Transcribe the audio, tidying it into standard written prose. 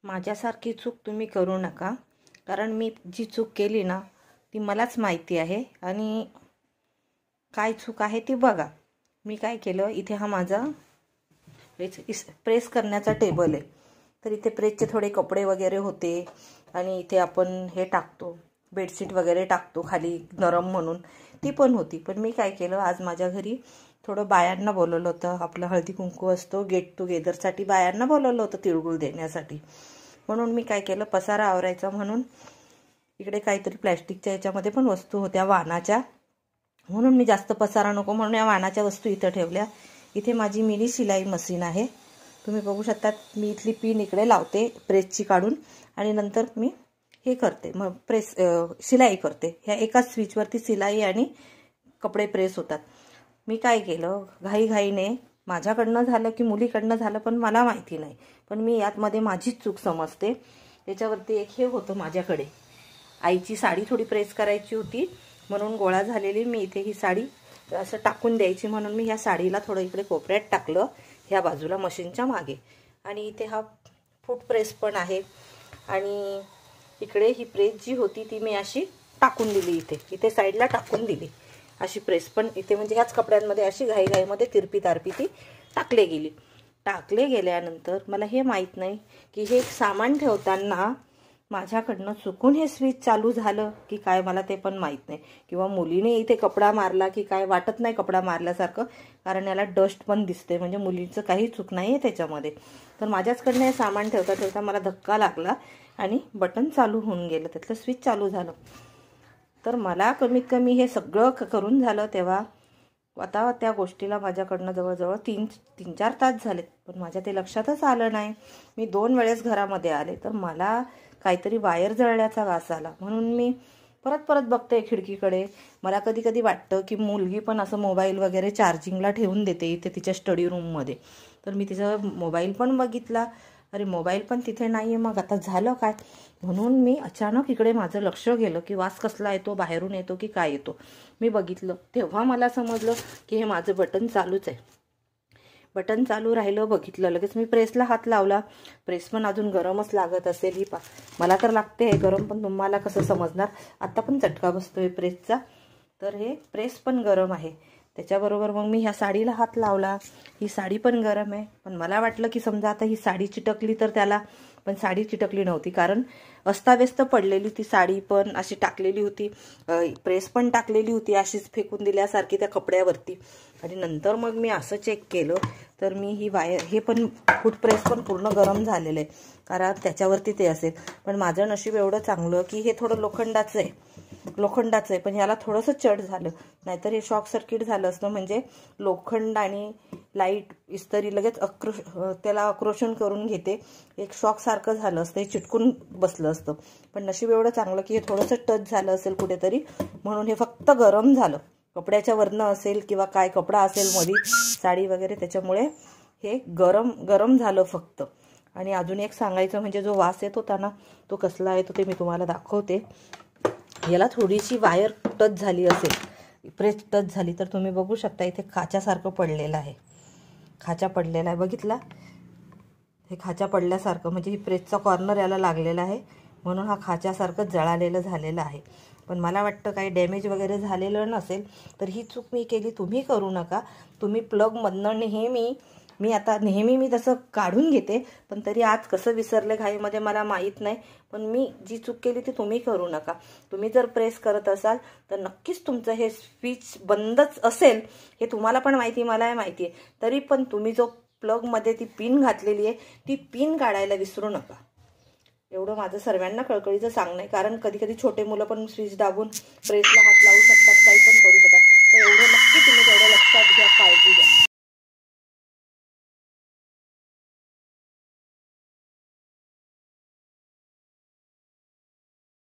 माझ्यासारखी चूक तुम्ही करू नका, कारण मी जी चूक केली ना ती मलाच माहिती आहे आणि काय चूक आहे ती बघा. मी काय केलं, इथे हा माझा प्रेस करण्याचा टेबल आहे, तर इथे प्रेसचे थोडे कपडे वगैरे होते आणि इथे आपण हे टाकतो, बेडशीट वगैरे टाकतो खाली नरम म्हणून, ती पण होती. पण मी काय केलं, आज माझ्या घरी थोडं बायांना बोलवलं होतं, आपलं हळदी कुंकू असतो गेट टुगेदरसाठी, बायांना बोलवलं होतं तिळगुळ देण्यासाठी. म्हणून मी काय केलं, पसारा आवरायचा म्हणून इकडे काहीतरी प्लॅस्टिकच्या याच्यामध्ये पण वस्तू होत्या वाणाच्या, म्हणून मी जास्त पसारा नको म्हणून या वाणाच्या वस्तू इथं ठेवल्या. इथे माझी मिनी शिलाई मशीन आहे, तुम्ही बघू शकता. मी इथली पिन इकडे लावते प्रेसची काढून आणि नंतर मी हे करते, मग शिलाई करते. ह्या एकाच स्विचवरती शिलाई आणि कपडे प्रेस होतात. मी काय केलं, घाईघाईने माझ्याकडनं झालं की मुलीकडनं झालं पण मला माहिती नाही, पण मी यातमध्ये माझीच चूक समजते. त्याच्यावरती एक हे होतं, माझ्याकडे आईची साडी थोडी प्रेस करायची होती म्हणून गोळा झालेली, मी इथे ही साडी असं टाकून द्यायची म्हणून मी ह्या साडीला थोडं इकडे कोपऱ्यात टाकलं, ह्या बाजूला मशीनच्या मागे. आणि इथे हा फूट प्रेस पण आहे आणि इकडे ही प्रेस जी होती ती मी अशी टाकून दिली, इथे साईडला टाकून दिली अशी प्रेस पण इथे, म्हणजे ह्याच कपड्यांमध्ये अशी घाईघाईमध्ये तिरपी तारपी ती टाकले गेल्यानंतर मला हे माहीत नाही की हे सामान ठेवताना माझ्याकडनं चुकून हे स्विच चालू झालं की काय, मला ते पण माहीत नाही. किंवा मुलीने इथे कपडा मारला की काय, वाटत नाही कपडा मारल्यासारखं, कारण याला डस्ट पण दिसते, म्हणजे मुलीचं काही चूक नाही आहे त्याच्यामध्ये. तर माझ्याचकडनं हे सामान ठेवता ठेवता मला धक्का लागला आणि बटन चालू होऊन गेलं, त्यातलं स्विच चालू झालं. तर मला कमीत कमी हे सगळं करून झालं तेव्हा आता त्या गोष्टीला माझ्याकडनं जवळजवळ 3-4 तास झालेत, पण माझ्या ते लक्षातच आलं नाही. मी 2 वेळेस घरामध्ये आले तर मला काहीतरी वायर जळल्याचा वास आला, म्हणून मी परत बघते खिडकीकडे. मला कधी कधी वाटतं की मुलगी पण असं मोबाईल वगैरे चार्जिंगला ठेवून देते इथे तिच्या स्टडी रूममध्ये, तर मी तिचा मोबाईल पण बघितला, अरे मोबाईल पण तिथे नाही आहे, मग आता झालं काय. म्हणून मी अचानक इकडे माझं लक्ष गेलं की वास कसला येतो, बाहेरून येतो की काय येतो. मी बघितलं तेव्हा मला समजलं की हे माझं बटन चालूच आहे. बटन चालू राहिलं, बघितलं, लगेच मी प्रेसला हात लावला. प्रेस पण अजून गरमच लागत असेल, ही मला तर लागते हे गरम, पण तुम्हाला कसं समजणार, आता पण चटका बसतोय प्रेसचा, तर हे प्रेस पण गरम आहे. त्याच्याबरोबर मग मी ह्या साडीला हात लावला, ही साडी पण गरम आहे. पण मला वाटलं की समजा आता ही साडी चिटकली तर त्याला, पण साडी चिटकली नव्हती, कारण अस्ताव्यस्त पडलेली ती साडी पण अशी टाकलेली होती, प्रेस पण टाकलेली होती अशीच फेकून दिल्यासारखी त्या कपड्यावरती. आणि नंतर मग मी असं चेक केलं तर मी ही वायर, हे पण फूट प्रेस पण पूर्ण गरम झालेलं आहे, कारण त्याच्यावरती ते असेल. पण माझं नशीब एवढं चांगलं की हे थोडं लोखंडाचं आहे, पण याला थोडंसं चढ झालं, नाहीतर हे शॉक सर्किट झालं असतं, म्हणजे लोखंड आणि लाईट इस्त्री लगेच त्याला आक्रोशन करून घेते, एक शॉक सारखं झालं असतं, हे चिटकून बसलं असतं. पण नशीब एवढं चांगलं की हे थोडंसं टच झालं असेल कुठेतरी, म्हणून हे फक्त गरम झालं, कपड्याच्या वरनं असेल किंवा काय कपडा असेल मध्ये साडी वगैरे, त्याच्यामुळे हे गरम झालं फक्त. आणि अजून एक सांगायचं म्हणजे जो वास येत होता ना तो कसला येतो ते मी तुम्हाला दाखवते. याला थोडीशी वायर टच झाली असेल, प्रेस टच झाली तर तुम्ही बघू शकता इथे खाच्यासारखं पडलेलं आहे, खाचा पडलेला आहे, बघितला, हे खाचा पडल्यासारखं, म्हणजे ही प्रेसचा कॉर्नर याला लागलेला आहे म्हणून हा खाच्यासारखं जळालेलं झालेलं आहे. पण मला वाटतं काही डॅमेज वगैरे झालेलं नसेल, तर ही चूक मी केली, तुम्ही करू नका. तुम्ही प्लगमधनं नेहमी मी तसं काढून घेते, पण तरी आज कसं विसरले घाईमध्ये मला माहीत नाही. पण मी जी चूक केली ती तुम्ही करू नका. तुम्ही जर प्रेस करत असाल तर नक्कीच तुमचं हे स्विच बंदच असेल, हे तुम्हाला पण माहिती, मलाही माहिती आहे, तरी पण तुम्ही जो प्लगमध्ये ती पिन घातलेली आहे ती पिन काढायला विसरू नका. एवढं माझं सर्वांना कळकळीचं सांगणं आहे, कारण कधी कधी छोटे मुलं पण स्विच दाबून प्रेसला हात लावू शकतात, काही पण करू शकतात, तर एवढं नक्की तुम्ही तेवढं लक्षात घ्या, काळजी घ्या.